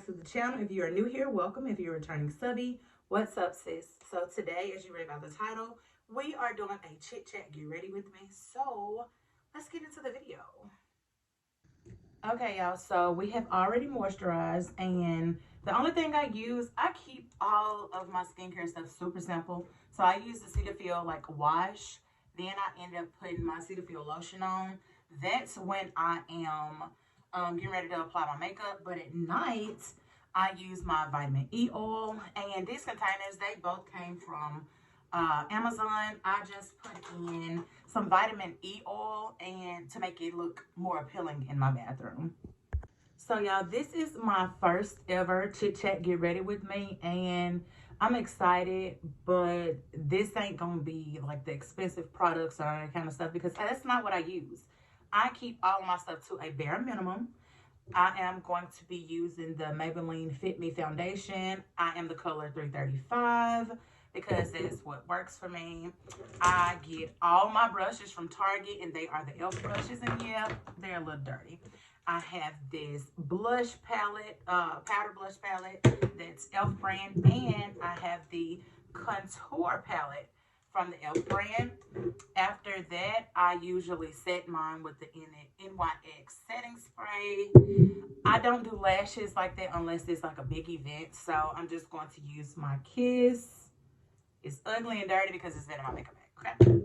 to the channel. If you are new here, welcome. If you're returning subby, what's up, sis? So today, as you read by the title, we are doing a chit chat. Get ready with me. So let's get into the video. Okay, y'all. So we have already moisturized, and the only thing I use, I keep all of my skincare stuff super simple. So I use the Cetaphil like wash. Then I end up putting my Cetaphil lotion on. That's when I am getting ready to apply my makeup. But at night, I use my vitamin E oil. And these containers, they both came from Amazon. I just put in some vitamin E oil and to make it look more appealing in my bathroom. So y'all, this is my first ever chit chat get ready with me, and I'm excited, but this ain't gonna be like the expensive products or that kind of stuff because that's not what I use. I keep all of my stuff to a bare minimum. I am going to be using the Maybelline Fit Me foundation. I am the color 335 because that's what works for me. I get all my brushes from Target, and they are the e.l.f. brushes, and yeah, they're a little dirty. I have this blush palette, powder blush palette, that's e.l.f. brand, and I have the contour palette from the e.l.f. brand. After that, I usually set mine with the NYX setting spray. I don't do lashes like that unless it's like a big event, so I'm just going to use my Kiss. It's ugly and dirty because it's been in my makeup bag, okay?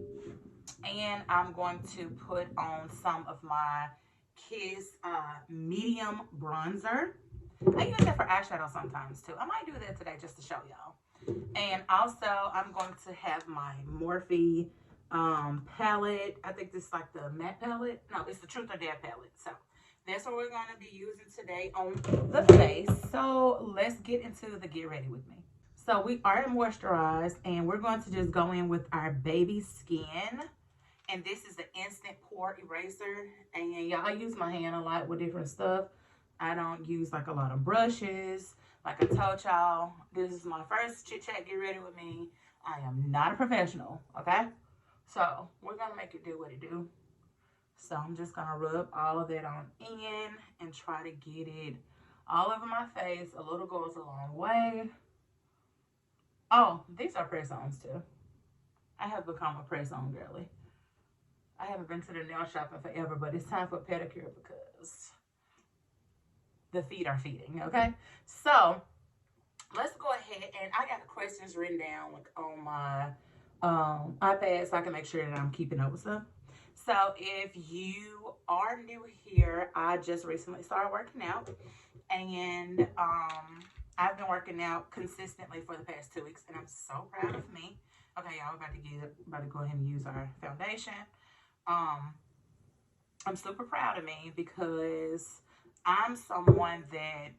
And I'm going to put on some of my Kiss medium bronzer. I use that for eyeshadow sometimes too. I might do that today just to show y'all. And also, I'm going to have my Morphe palette. I think this is like the matte palette. No, it's the Truth or Dare palette. So that's what we're going to be using today on the face. So let's get into the get ready with me. So we are moisturized, and we're going to just go in with our baby skin. And this is the instant pore eraser. And y'all, I use my hand a lot with different stuff. I don't use like a lot of brushes. Like I told y'all, this is my first chit chat get ready with me. I am not a professional, okay? So we're gonna make it do what it do. So I'm just gonna rub all of that on in and try to get it all over my face. A little goes a long way. Oh, these are press-ons too. I have become a press-on girly. I haven't been to the nail shop in forever, but it's time for a pedicure because the feet are feeding, okay? So let's go ahead, and I got the questions written down like on my iPad so I can make sure that I'm keeping up with stuff. So if you are new here, I just recently started working out, and I've been working out consistently for the past 2 weeks, and I'm so proud of me. Okay, y'all, we're about to go ahead and use our foundation. I'm super proud of me because I'm someone that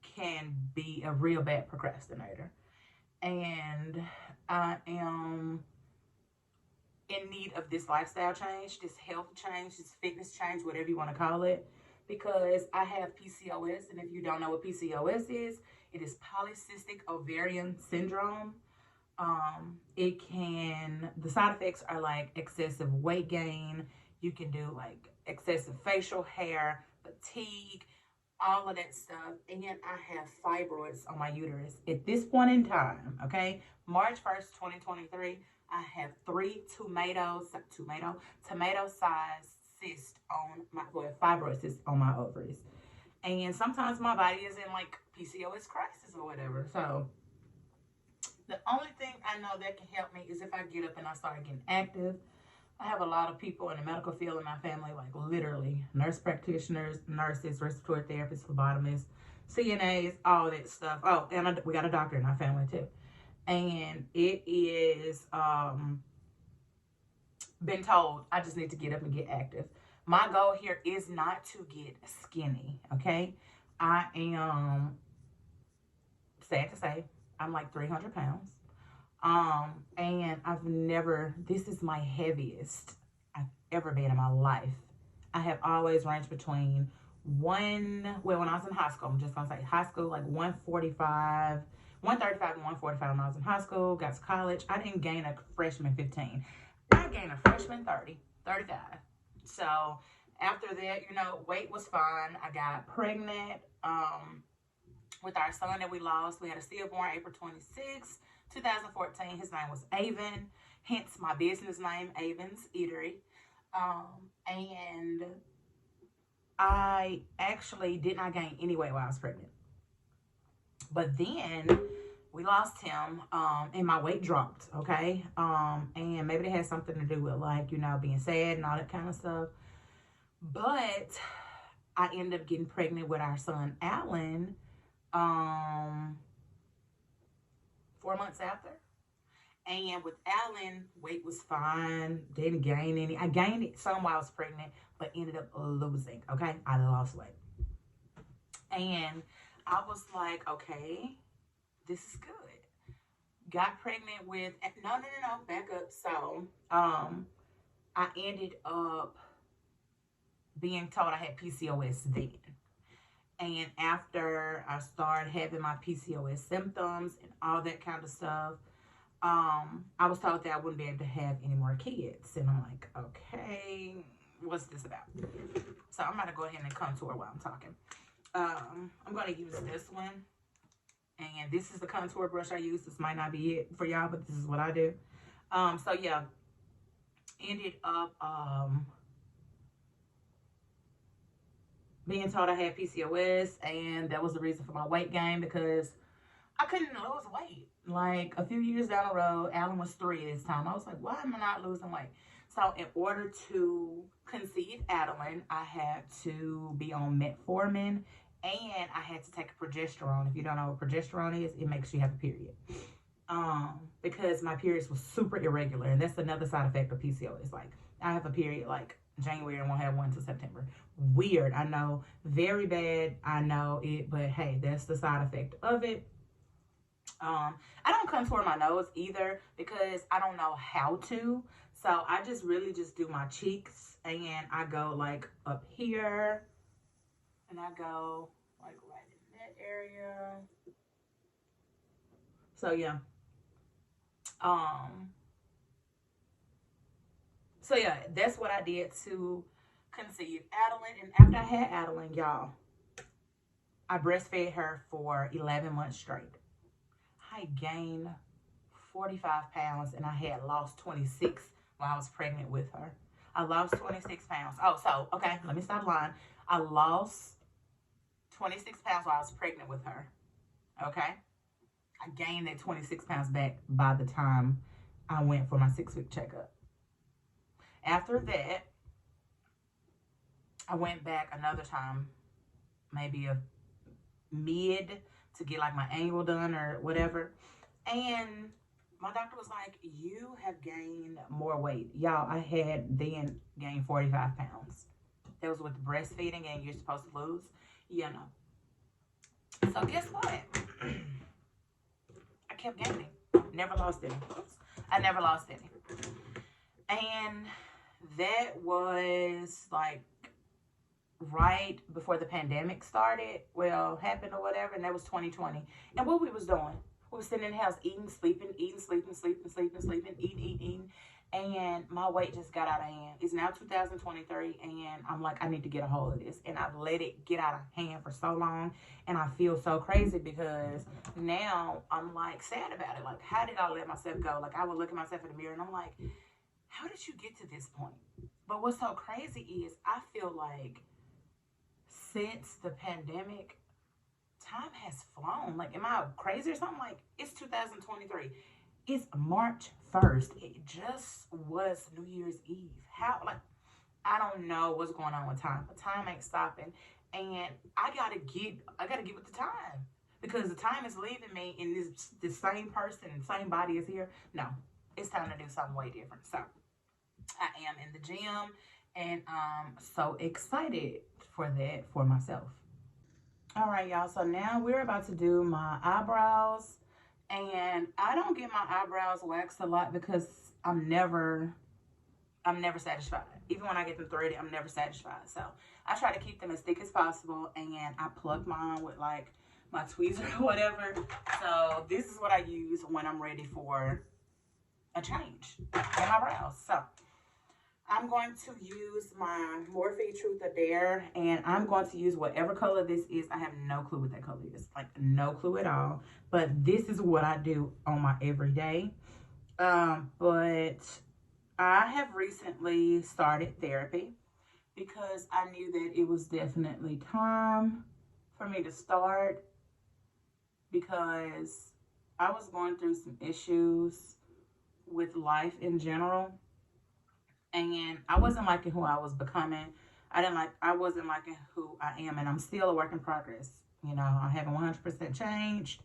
can be a real bad procrastinator, and I am in need of this lifestyle change, this health change, this fitness change, whatever you want to call it, because I have PCOS, and if you don't know what PCOS is, it is polycystic ovarian syndrome. The side effects are like excessive weight gain. You can do like excessive facial hair, fatigue, all of that stuff. And yet I have fibroids on my uterus. At this point in time, okay, March 1st, 2023, I have 3 tomato-sized cysts on my, fibroid cysts on my ovaries. And sometimes my body is in like PCOS crisis or whatever. So the only thing I know that can help me is if I get up and I start getting active. I have a lot of people in the medical field in my family, like literally nurse practitioners, nurses, respiratory therapists, phlebotomists, CNAs, all that stuff. Oh, and we got a doctor in our family too. And it is been told I just need to get up and get active. My goal here is not to get skinny, okay? I am, sad to say, I'm like 300 pounds. And this is my heaviest I've ever been in my life. I have always ranged between when I was in high school, I'm just gonna say high school, like 135 and 145 when I was in high school. Got to college, I didn't gain a freshman 15. I gained a freshman 35. So after that, weight was fine. I got pregnant. with our son that we lost. We had a stillborn April 26, 2014. His name was Avon, hence my business name, Avon's Eatery. And I actually did not gain any weight while I was pregnant. But then we lost him, and my weight dropped, okay? And maybe it had something to do with, like, you know, being sad and all that kind of stuff. But I ended up getting pregnant with our son, Alan, 4 months after. And with Alan, weight was fine. Didn't gain any. I gained it some while I was pregnant, but ended up losing, okay? I lost weight. And I was like, okay, this is good. Got pregnant with, no, back up. So, I ended up being told I had PCOS then. And after I started having my PCOS symptoms and all that kind of stuff, I was told that I wouldn't be able to have any more kids. And I'm like, okay, what's this about? So I'm going to go ahead and contour while I'm talking. I'm going to use this one. And this is the contour brush I use. This might not be it for y'all, but this is what I do. So yeah, ended up being told I had PCOS, and that was the reason for my weight gain, because I couldn't lose weight. Like, a few years down the road, Alan was 3 this time. I was like, why am I not losing weight? So in order to conceive Adeline, I had to be on metformin, and I had to take a progesterone. If you don't know what progesterone is, it makes you have a period. Because my periods were super irregular, and that's another side effect of PCOS. Like, I have a period like January and won't have one until September. Weird, I know. Very bad, I know it, but hey, that's the side effect of it. I don't contour my nose either because I don't know how to. So I just really just do my cheeks, and I go like up here, and I go like right in that area. So yeah. So yeah, that's what I did to conceive Adeline. And after I had Adeline, y'all, I breastfed her for 11 months straight. I gained 45 pounds, and I had lost 26 while I was pregnant with her. I lost 26 pounds. Oh, so, okay, let me stop lying. I lost 26 pounds while I was pregnant with her. Okay? I gained that 26 pounds back by the time I went for my 6-week checkup. After that, I went back another time, maybe a mid, to get like my annual done or whatever. And my doctor was like, you have gained more weight. Y'all, I had then gained 45 pounds. That was with breastfeeding, and you're supposed to lose. You know. So guess what? I kept gaining. Never lost any. I never lost any. And that was like right before the pandemic started, happened or whatever, and that was 2020. And what we was doing, we was sitting in the house eating, sleeping, eating, and my weight just got out of hand. It's now 2023, and I'm like, I need to get a hold of this. And I've let it get out of hand for so long, and I feel so crazy because now I'm like sad about it. Like, how did I let myself go? Like, I would look at myself in the mirror, and I'm like, how did you get to this point? But what's so crazy is I feel like since the pandemic, time has flown. Like, am I crazy or something? Like, it's 2023. It's March 1st. It just was New Year's Eve. How, like, I don't know what's going on with time, but time ain't stopping. And I gotta get with the time, because the time is leaving me, and this same person, same body is here. No, it's time to do something way different. So I am in the gym, and I'm so excited for that for myself. All right, y'all. So now we're about to do my eyebrows, and I don't get my eyebrows waxed a lot because I'm never satisfied. Even when I get them threaded, I'm never satisfied. So I try to keep them as thick as possible, and I pluck mine with like my tweezer or whatever. So this is what I use when I'm ready for a change in my brows. So I'm going to use my Morphe Truth or Dare, and I'm going to use whatever color this is. I have no clue what that color is, like no clue at all. But this is what I do on my everyday. But I have recently started therapy because I knew that it was definitely time for me to start, because I was going through some issues with life in general, and I wasn't liking who I was becoming. I wasn't liking who I am, and I'm still a work in progress. You know, I haven't 100% changed,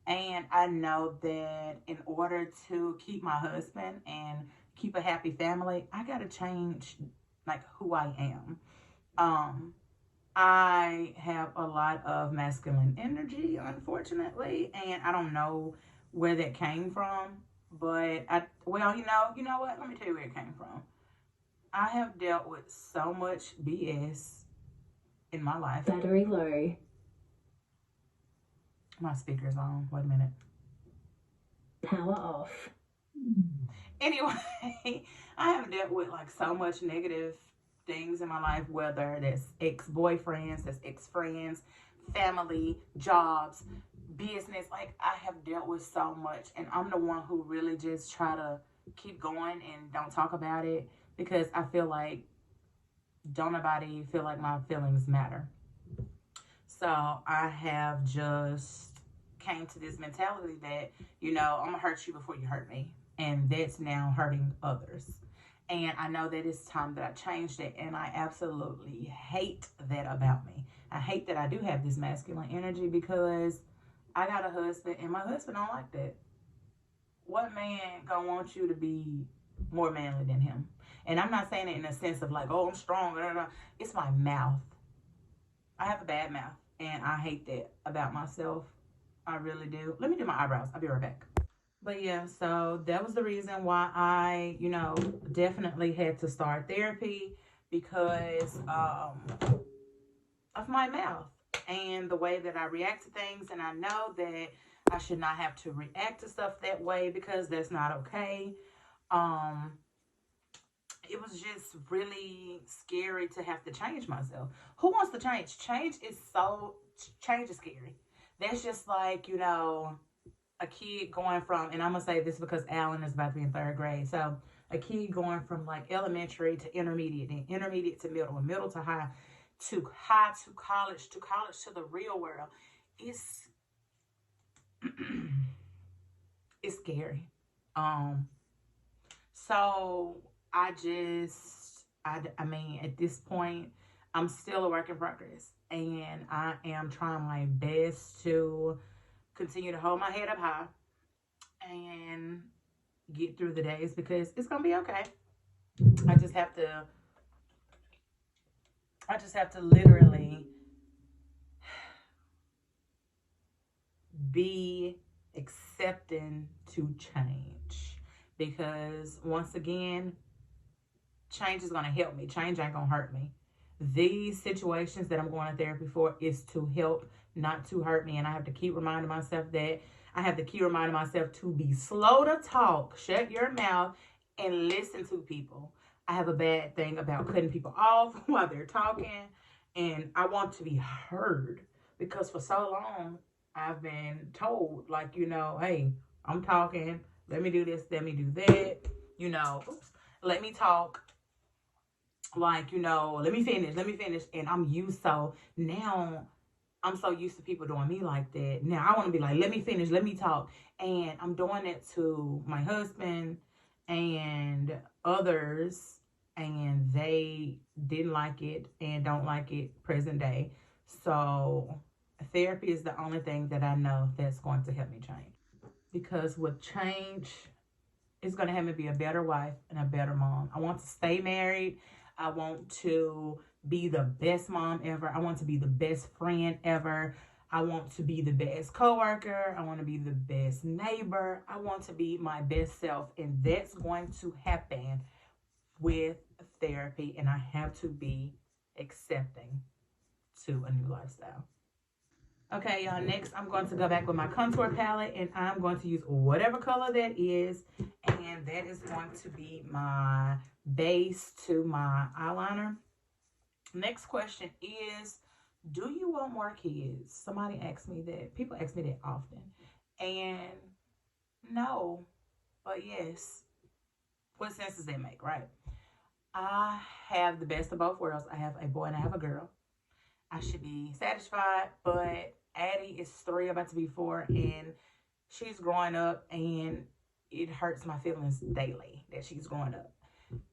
and I know that in order to keep my husband and keep a happy family, I got to change like who I am. Um, I have a lot of masculine energy, unfortunately, and I don't know where that came from. But you know what? Let me tell you where it came from. I have dealt with so much BS in my life. Battery low. My speaker's on. Wait a minute. Power off. Anyway, I have dealt with like so much negative things in my life, whether that's ex-boyfriends, that's ex-friends, family, jobs, business. Like, I have dealt with so much, and I'm the one who really just try to keep going and don't talk about it, because I feel like don't nobody feel like my feelings matter. So I have just came to this mentality that, you know, I'm gonna hurt you before you hurt me. And that's now hurting others. And I know that it's time that I changed it. And I absolutely hate that about me. I hate that I do have this masculine energy, because I got a husband and my husband don't like that. What man gonna want you to be more manly than him? And I'm not saying it in a sense of like, oh, I'm strong. It's my mouth. I have a bad mouth, and I hate that about myself. I really do. Let me do my eyebrows. I'll be right back. But yeah, so that was the reason why I, you know, definitely had to start therapy, because of my mouth and the way that I react to things. And I know that I should not have to react to stuff that way, because that's not okay. Um, it was just really scary to have to change myself. Who wants to change? Change is scary. That's just like, you know, a kid going from, and I'm going to say this because Alan is about to be in third grade. So a kid going from like elementary to intermediate, then intermediate to middle, and middle to high to college to the real world. It's, it's scary. Um, So I mean, at this point, I'm still a work in progress, and I am trying my best to continue to hold my head up high and get through the days, because it's gonna be okay. I just have to, I just have to literally be accepting to change, because once again, change is going to help me. Change ain't going to hurt me. These situations that I'm going to therapy for is to help, not to hurt me. And I have to keep reminding myself that. I have to keep reminding myself to be slow to talk, shut your mouth, and listen to people. I have a bad thing about cutting people off while they're talking, and I want to be heard, because for so long I've been told, like, you know, hey, I'm talking, let me do this, let me do that, you know, let me talk, like, you know, let me finish. And I'm so used to people doing me like that. Now I want to be like, let me finish, let me talk. And I'm doing it to my husband and others, and they didn't like it and don't like it present day. So therapy is the only thing that I know that's going to help me change. Because with change, it's going to have me be a better wife and a better mom. I want to stay married. I want to be the best mom ever. I want to be the best friend ever. I want to be the best coworker. I want to be the best neighbor. I want to be my best self. And that's going to happen with therapy. And I have to be accepting to a new lifestyle. Okay, y'all, next I'm going to go back with my contour palette, and I'm going to use whatever color that is. And and that is going to be my base to my eyeliner. Next question is, do you want more kids? Somebody asked me that. People ask me that often. And no, but yes. What sense does that make, right? I have the best of both worlds. I have a boy and I have a girl. I should be satisfied, but Addie is 3, about to be 4, and she's growing up, and it hurts my feelings daily that she's growing up.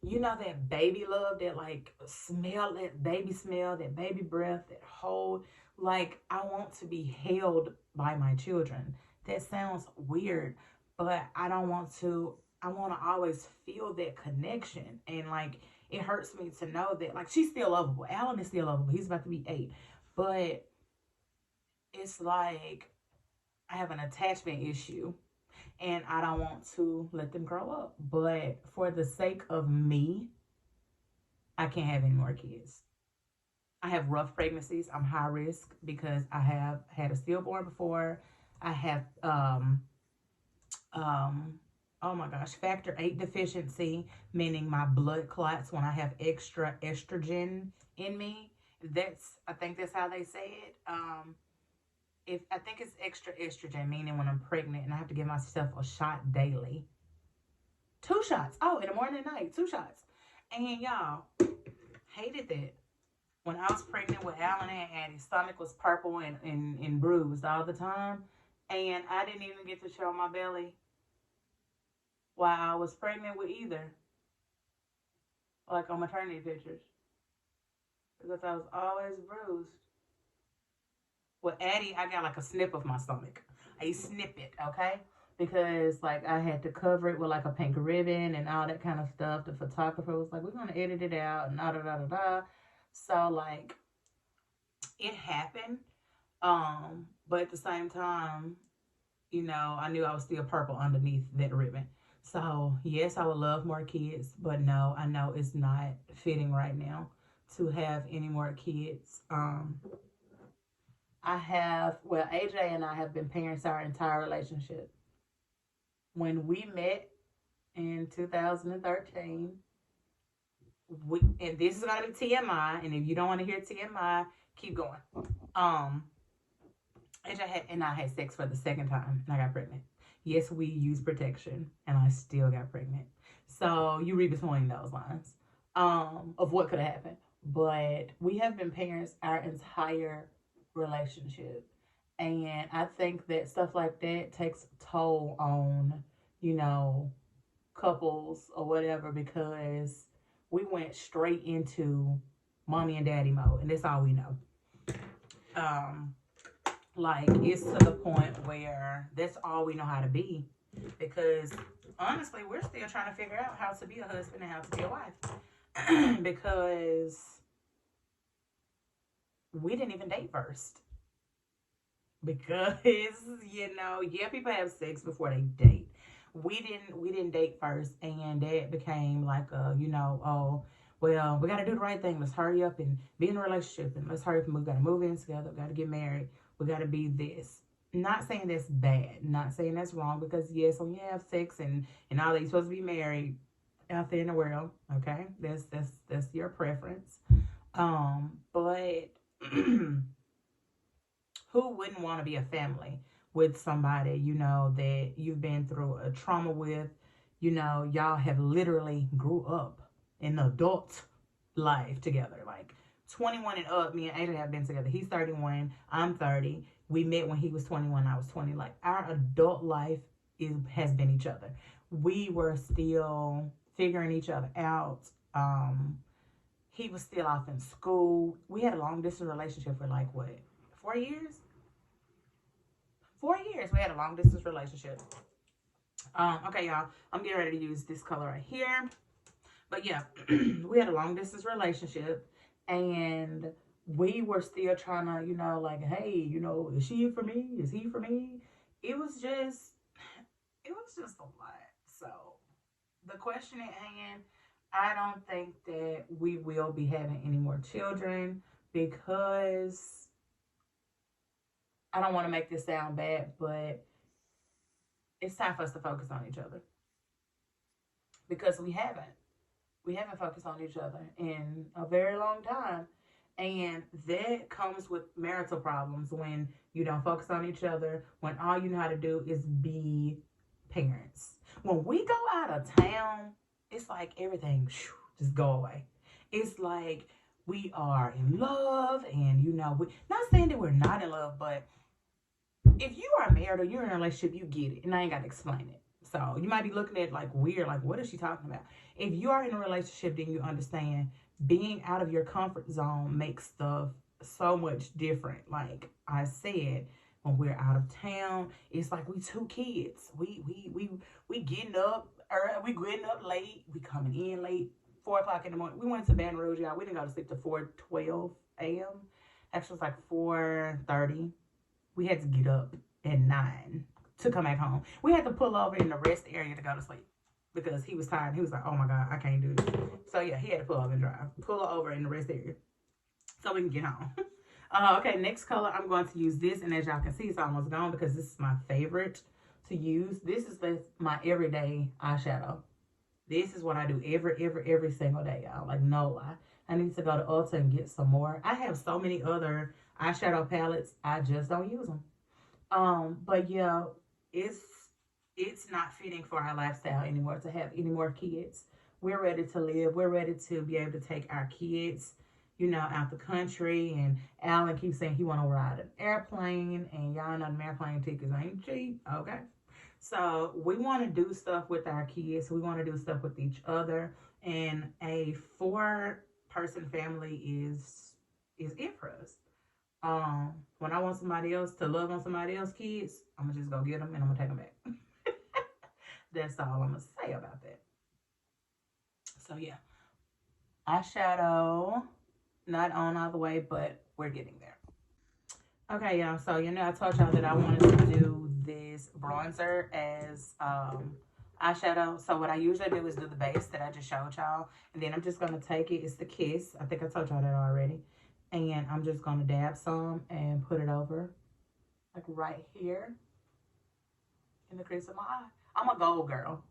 You know that baby love, that like smell, that baby breath, that hold. Like, I want to be held by my children. That sounds weird, but I don't want to. I want to always feel that connection, and like it hurts me to know that like she's still lovable. Alan is still lovable. He's about to be 8, but it's like I have an attachment issue and I don't want to let them grow up. But for the sake of me, I can't have any more kids. I have rough pregnancies. I'm high risk because I have had a stillborn before. I have um oh my gosh, factor 8 deficiency, meaning my blood clots when I have extra estrogen in me. That's, I think that's how they say it. If I think it's extra estrogen, meaning when I'm pregnant and I have to give myself a shot daily. 2 shots. Oh, in the morning and night, 2 shots. And y'all, hated that. When I was pregnant with Alan and Addie's stomach was purple and bruised all the time. And I didn't even get to show my belly while I was pregnant with either. Like on maternity pictures. Because I was always bruised. With Addie, I got like a snip of my stomach. A snippet, okay? Because like I had to cover it with like a pink ribbon and all that kind of stuff. The photographer was like, we're gonna edit it out and da da da da da. So like it happened. But at the same time, you know, I knew I was still purple underneath that ribbon. So yes, I would love more kids, but no, I know it's not fitting right now to have any more kids. I have, well, AJ and I have been parents our entire relationship. When we met in 2013, and this is gonna be TMI, and if you don't want to hear TMI, keep going. Um, AJ and I had sex for the second time, and I got pregnant. Yes, we used protection, and I still got pregnant. So you read between those lines of what could have happened. But we have been parents our entire relationship. And I think that stuff like that takes a toll on, you know, couples or whatever, because we went straight into mommy and daddy mode, and that's all we know. Um, like it's to the point where that's all we know how to be, because honestly, we're still trying to figure out how to be a husband and how to be a wife, because we didn't even date first. Because you know, yeah, people have sex before they date. We didn't date first, and that became like a, you know, oh well, we got to do the right thing, let's hurry up and be in a relationship, and let's hurry up and we got to move in together, we got to get married, we got to be this. Not saying that's bad, not saying that's wrong, because yes, when you have sex and all that, you're supposed to be married out there in the world. Okay, that's your preference. But who wouldn't want to be a family with somebody, you know, that you've been through a trauma with? You know, y'all have literally grew up in adult life together. Like 21 and up, me and Adrian have been together. He's 31, I'm 30. We met when he was 21, I was 20. Like our adult life has been each other. We were still figuring each other out. He was still off in school. We had a long distance relationship for like what, 4 years? 4 years we had a long distance relationship. Okay, y'all, I'm getting ready to use this color right here. But yeah, we had a long distance relationship, and we were still trying to, you know, like, hey, you know, is she for me? Is he for me? It was just, it was just a lot. So the question at hand, I don't think that we will be having any more children, because I don't want to make this sound bad, but it's time for us to focus on each other. because we haven't. We haven't focused on each other in a very long time. And that comes with marital problems when you don't focus on each other, when all you know how to do is be parents. When we go out of town, it's like everything just go away. It's like we are in love, and we not saying that we're not in love, but if you are married or you're in a relationship, you get it, and I ain't got to explain it. So you might be looking at it like weird, like what is she talking about? If you are in a relationship, then you understand being out of your comfort zone makes stuff so much different. Like I said, when we're out of town, it's like we two kids. We getting up early, we getting up late, we coming in late, 4 o'clock in the morning. We went to Baton Rouge, y'all. We didn't go to sleep till 4:12 a.m. Actually, it was like 4:30. We had to get up at 9 to come back home. We had to pull over in the rest area to go to sleep because he was tired. He was like, oh my God, I can't do this. So yeah, he had to pull over and drive. Pull over in the rest area so we can get home. Okay, next color, I'm going to use this. And as y'all can see, it's almost gone because this is my favorite to use. This is my everyday eyeshadow. This is what I do every single day, y'all. Like, no lie. I need to go to Ulta and get some more. I have so many other eyeshadow palettes. I just don't use them. But yeah, it's not fitting for our lifestyle anymore to have any more kids. We're ready to live. We're ready to be able to take our kids, out the country. And Alan keeps saying he want to ride an airplane, and y'all know the airplane tickets ain't cheap. Okay. So we want to do stuff with our kids. We want to do stuff with each other. And a 4-person family is it for us. When I want somebody else to love on somebody else's kids, I'm gonna just go get them and I'm gonna take them back. That's all I'm gonna say about that. So yeah, eyeshadow, not on all the way, but we're getting there. Okay, y'all. So I told y'all that I wanted to do this bronzer as eyeshadow. So what I usually do is do the base that I just showed y'all, and then I'm just gonna take it. It's the Kiss. I think I told y'all that already. And I'm just going to dab some and put it over, like right here in the crease of my eye. I'm a gold girl.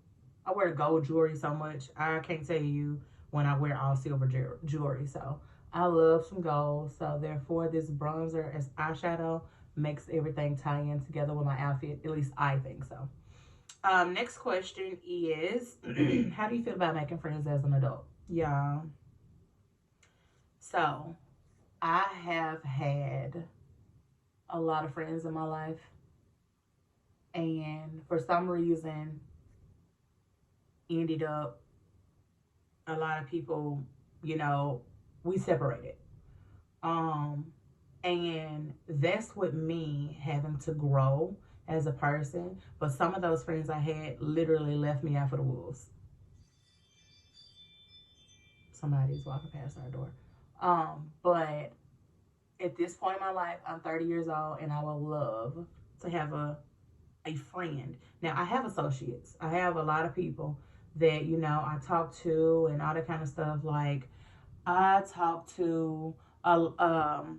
I wear gold jewelry so much. I can't tell you when I wear all silver jewelry. So I love some gold. So therefore, this bronzer as eyeshadow makes everything tie in together with my outfit. At least I think so. Next question is, how do you feel about making friends as an adult? Yeah. So I have had a lot of friends in my life, and for some reason ended up a lot of people, we separated. And that's with me having to grow as a person. But some of those friends I had literally left me out for the wolves. Somebody's walking past our door. But at this point in my life, I'm 30 years old, and I would love to have a friend. Now, I have associates. I have a lot of people that, I talk to and all that kind of stuff. Like, I talk to a lot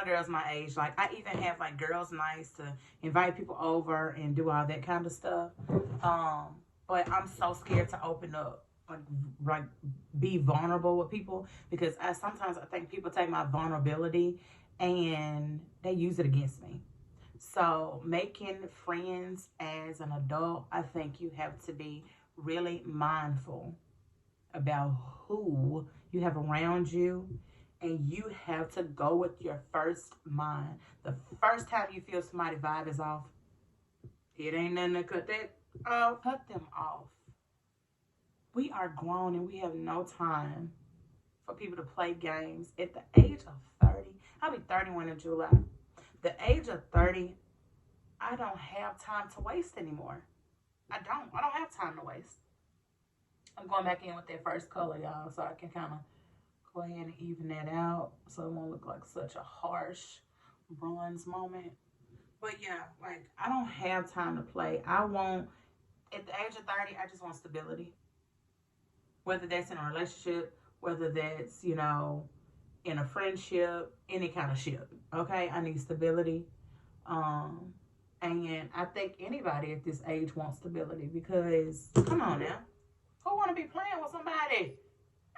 of girls my age. Like, I even have, like, girls' nights to invite people over and do all that kind of stuff. But I'm so scared to open up. Like be vulnerable with people, because sometimes I think people take my vulnerability and they use it against me. So making friends as an adult, I think you have to be really mindful about who you have around you, and you have to go with your first mind. The first time you feel somebody vibe is off, it ain't nothing to cut that off. Cut them off. We are grown and we have no time for people to play games. At the age of 30, I'll be 31 in July. The age of 30, I don't have time to waste anymore. I don't have time to waste. I'm going back in with that first color, y'all, so I can kind of go ahead and even that out so it won't look like such a harsh bronze moment. But yeah, like, I don't have time to play. At the age of 30, I just want stability. Whether that's in a relationship, whether that's, in a friendship, any kind of ship. Okay, I need stability. And I think anybody at this age wants stability because, come on now, who want to be playing with somebody?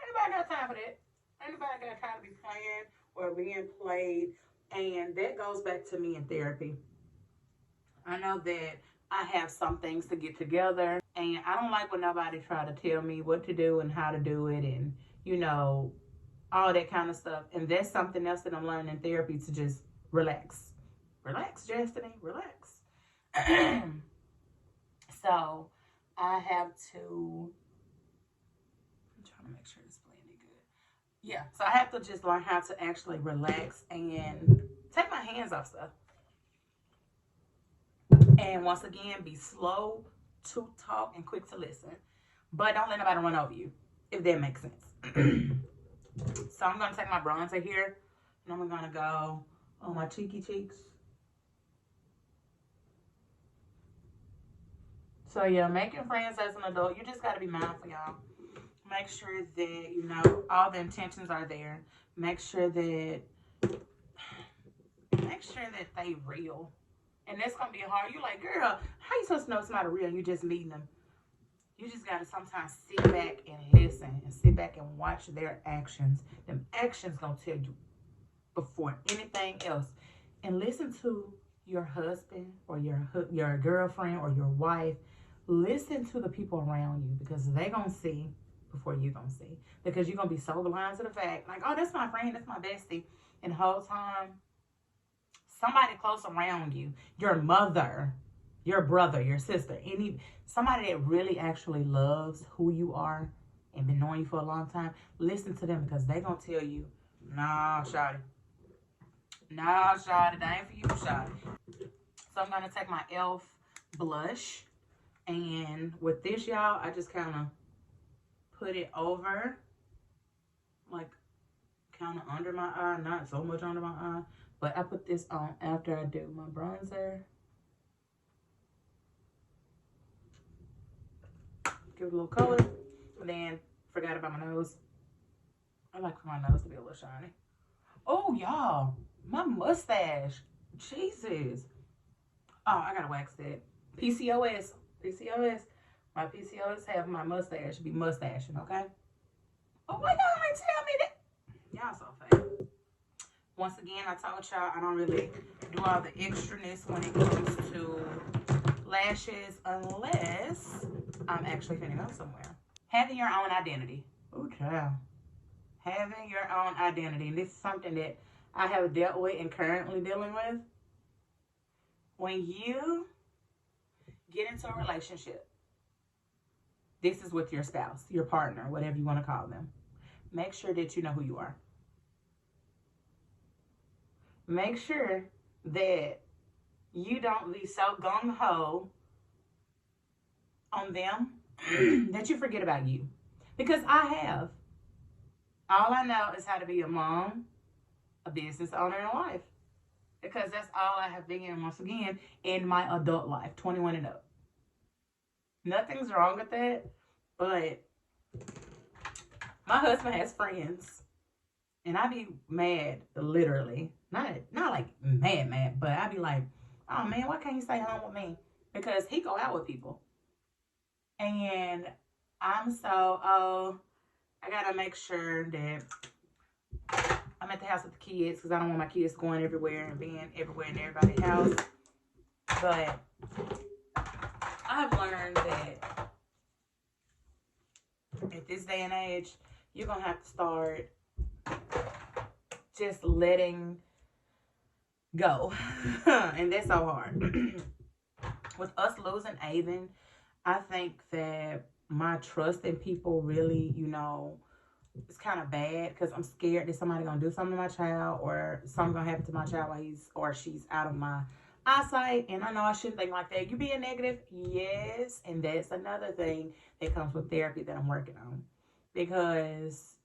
Anybody got time for that? Anybody got time to be playing or being played? And that goes back to me in therapy. I know that I have some things to get together, and I don't like when nobody try to tell me what to do and how to do it, and you know all that kind of stuff. And that's something else that I'm learning in therapy, to just relax, relax, Destiny, relax. So I have to. I'm trying to make sure it's blending good. Yeah, so I have to just learn how to actually relax and take my hands off stuff. And once again, be slow to talk and quick to listen. But don't let nobody run over you, if that makes sense. So I'm going to take my bronzer here. And I'm going to go on my cheeky cheeks. So yeah, making friends as an adult, you just got to be mindful, y'all. Make sure that, you know, all the intentions are there. Make sure that they real. And that's going to be hard. You're like, girl, how you supposed to know somebody real? You just meeting them. You just got to sometimes sit back and listen and sit back and watch their actions. Them actions going to tell you before anything else. And listen to your husband or your girlfriend or your wife. Listen to the people around you, because they going to see before you going to see. Because you're going to be so blind to the fact, like, oh, that's my friend, that's my bestie. And the whole time, somebody close around you, your mother, your brother, your sister, somebody that really actually loves who you are and been knowing you for a long time, listen to them, because they gonna tell you, nah, shawty. Nah, shawty, that ain't for you, shawty. So I'm gonna take my e.l.f. blush, and with this, y'all, I just kind of put it over, like kind of under my eye, not so much under my eye. But I put this on after I do my bronzer. Give it a little color. And then forgot about my nose. I like for my nose to be a little shiny. Oh, y'all. My mustache. Jesus. Oh, I gotta wax that. PCOS. PCOS. My PCOS have my mustache. Be mustaching, okay? Oh, why y'all ain't tell me that? Y'all so fat. Once again, I told y'all I don't really do all the extraness when it comes to lashes unless I'm actually finna go somewhere. Having your own identity. Oh, child. Having your own identity. And this is something that I have dealt with and currently dealing with. When you get into a relationship, this is with your spouse, your partner, whatever you want to call them. Make sure that you know who you are. Make sure that you don't be so gung-ho on them that you forget about you. Because I have. All I know is how to be a mom, a business owner, and a wife. Because that's all I have been, once again, in my adult life, 21 and up. Nothing's wrong with that, but my husband has friends. And I be mad, literally. Not like mad, but I be like, oh man, why can't you stay home with me? Because he go out with people. And I'm so, I gotta make sure that I'm at the house with the kids, because I don't want my kids going everywhere and being everywhere in everybody's house. But I've learned that at this day and age, you're gonna have to start just letting go. And that's so hard. With us losing Avon, I think that my trust in people really, it's kind of bad, because I'm scared that somebody gonna do something to my child, or something gonna happen to my child while he's or she's out of my eyesight. And I know I shouldn't think like that. You being negative, yes, and that's another thing that comes with therapy that I'm working on. Because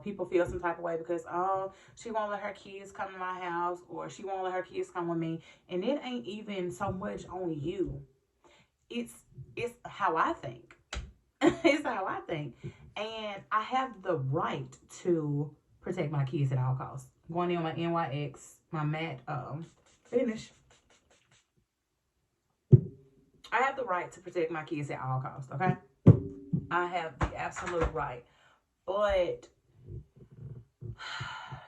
people feel some type of way because, oh, she won't let her kids come to my house, or she won't let her kids come with me. And it ain't even so much on you. It's how I think. It's how I think. And I have the right to protect my kids at all costs. Going in on my NYX, my matte finish. I have the right to protect my kids at all costs, okay? I have the absolute right. But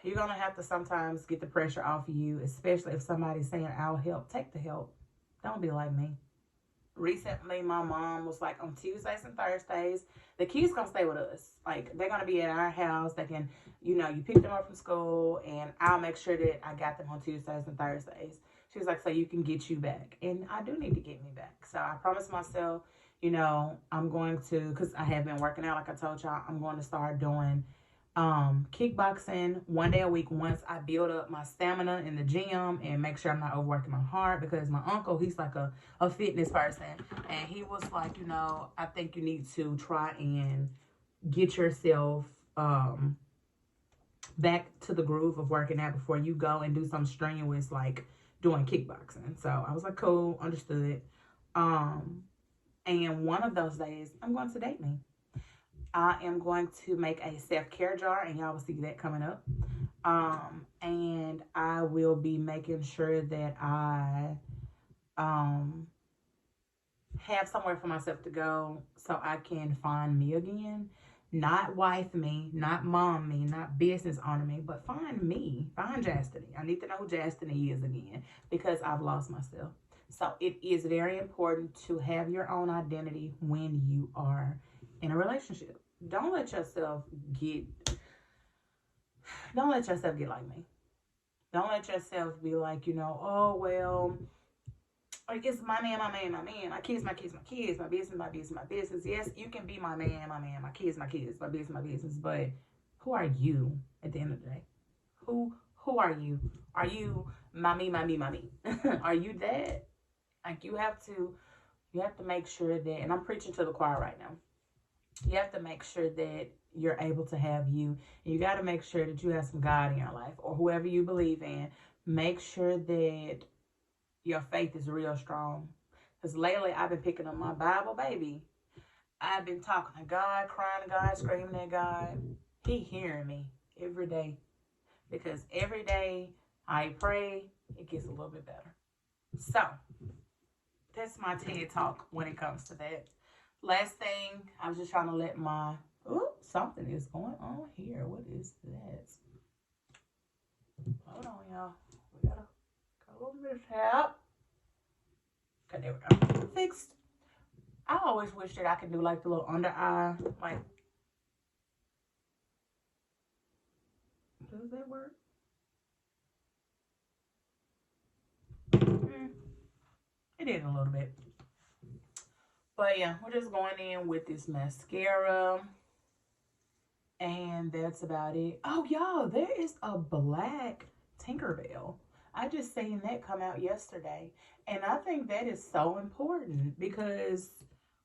you're going to have to sometimes get the pressure off of you, especially if somebody's saying, I'll help. Take the help. Don't be like me. Recently, my mom was like, on Tuesdays and Thursdays, the kids gonna stay with us. Like, they're gonna be at our house. They can, you pick them up from school, and I'll make sure that I got them on Tuesdays and Thursdays. She was like, so you can get you back. And I do need to get me back. So I promised myself, I'm going to, because I have been working out, like I told y'all, I'm going to start doing kickboxing 1 day a week once I build up my stamina in the gym and make sure I'm not overworking my heart, because my uncle, he's like a fitness person, and he was like, I think you need to try and get yourself back to the groove of working out before you go and do something strenuous like doing kickboxing. So I was like, cool, understood. And one of those days I'm going to date me. I am going to make a self-care jar, and y'all will see that coming up. And I will be making sure that I have somewhere for myself to go so I can find me again. Not wife me, not mom me, not business owner me, but find me. Find Chastity. I need to know who Chastity is again, because I've lost myself. So it is very important to have your own identity when you are in a relationship. Don't let yourself get like me. Don't let yourself be like, oh well, like it's my man, my man, my man, my kids, my kids, my kids, my business, my business, my business. Yes, you can be my man, my man, my kids, my kids, my business, my business, but who are you at the end of the day? Who are you? Are you mommy, mommy, mommy? Are you that? Like you have to make sure that, and I'm preaching to the choir right now. You have to make sure that you're able to have you. And you got to make sure that you have some God in your life, or whoever you believe in. Make sure that your faith is real strong. Because lately I've been picking up my Bible, baby. I've been talking to God, crying to God, screaming at God. He hearing me every day. Because every day I pray, it gets a little bit better. So, that's my TED talk when it comes to that. Last thing, I was just trying to let my... Ooh, something is going on here. What is that? Hold on, y'all. We gotta go over this tab. Okay, there we go. Fixed. I always wish that I could do like the little under eye. Like, does that work? It did a little bit. But yeah, we're just going in with this mascara. And that's about it. Oh, y'all, there is a black Tinkerbell. I just seen that come out yesterday. And I think that is so important, because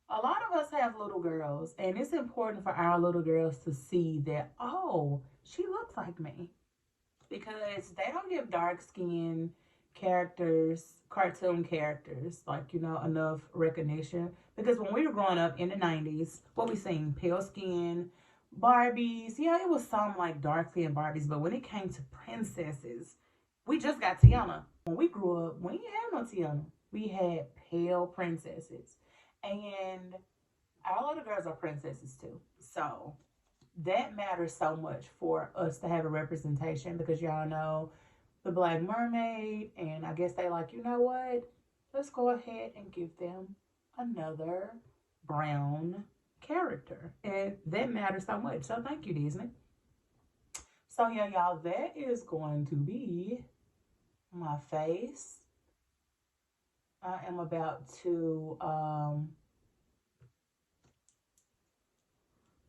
a lot of us have little girls. And it's important for our little girls to see that, oh, she looks like me. Because they don't give dark-skinned characters, cartoon characters, like, enough recognition. Because when we were growing up in the 90s, what we seen? Pale skin, Barbies. Yeah, it was some like dark skinned Barbies, but when it came to princesses, we just got Tiana. When we grew up, we didn't have no Tiana. We had pale princesses. And our little girls are princesses too. So that matters so much for us to have a representation, because y'all know the Black Mermaid, and I guess they like, you know what? Let's go ahead and give them another brown character. And that matters so much. So thank you, Disney. So yeah, y'all, that is going to be my face. I am about to I'm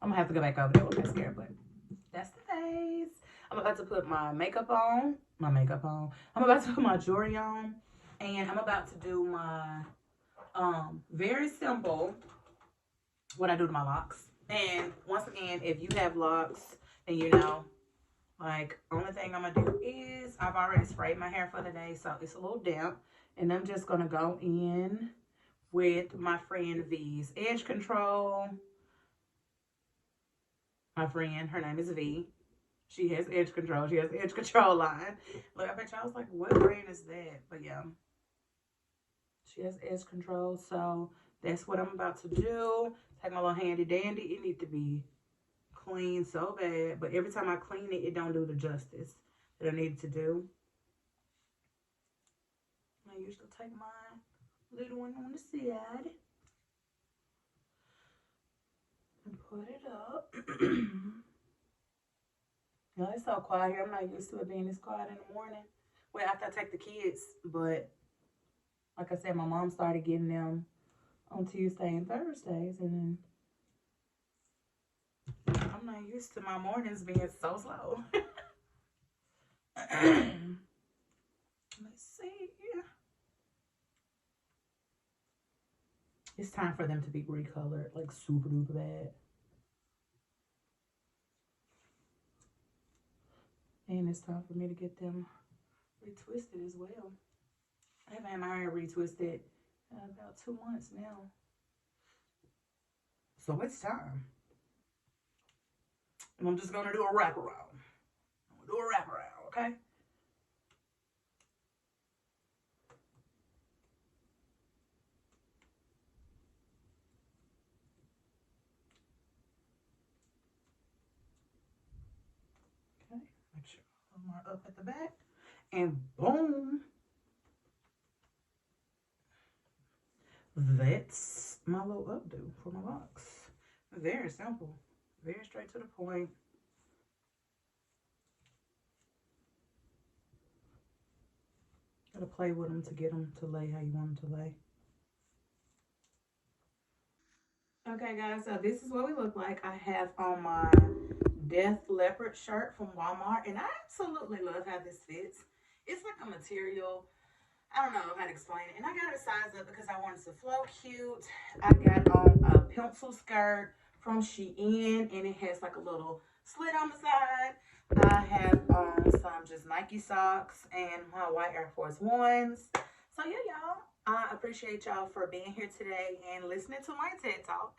gonna have to go back over there with mascara, but that's the face. I'm about to put my makeup on. I'm about to put my jewelry on, and I'm about to do my very simple what I do to my locks. And once again, if you have locks, then like, only thing I'm gonna do is I've already sprayed my hair for the day, so it's a little damp, and I'm just gonna go in with my friend V's Edge Control. My friend, her name is V. She has Edge Control. She has the Edge Control line. Look, I bet y'all was like, what brand is that? But yeah, She has edge control, so that's what I'm about to do. Take my little handy dandy. It needs to be clean so bad, but every time I clean it, it don't do the justice that I need to do. I usually take my little one on the side and put it up. No, it's so quiet here. I'm not used to it being this quiet in the morning. Well, after I take the kids, but like I said, my mom started getting them on Tuesday and Thursdays, and I'm not used to my mornings being so slow. Let's see. It's time for them to be recolored, like super duper bad. And it's time for me to get them retwisted as well. I haven't had my hair retwisted in about 2 months now. So it's time. And I'm just gonna do a wraparound. I'm gonna do a wraparound, okay? Okay, make sure I'm up at the back. And boom. That's my little updo for my locks. Very simple. Very straight to the point. Gotta play with them to get them to lay how you want them to lay. Okay, guys, so this is what we look like. I have on my Death Leopard shirt from Walmart, and I absolutely love how this fits. It's like a material, I don't know how to explain it. And I got it sized up because I wanted it to flow cute. I got on a pencil skirt from Shein, and it has like a little slit on the side. I have on some just Nike socks and my white Air Force Ones. So yeah, y'all, I appreciate y'all for being here today and listening to my TED Talk.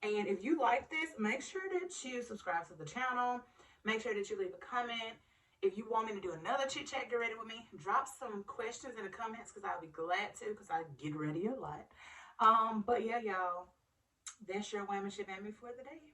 And if you like this, make sure that you subscribe to the channel. Make sure that you leave a comment. If you want me to do another chit chat, get ready with me. Drop some questions in the comments because I'll be glad to, because I get ready a lot. But yeah, y'all, that's your womenship and me for the day.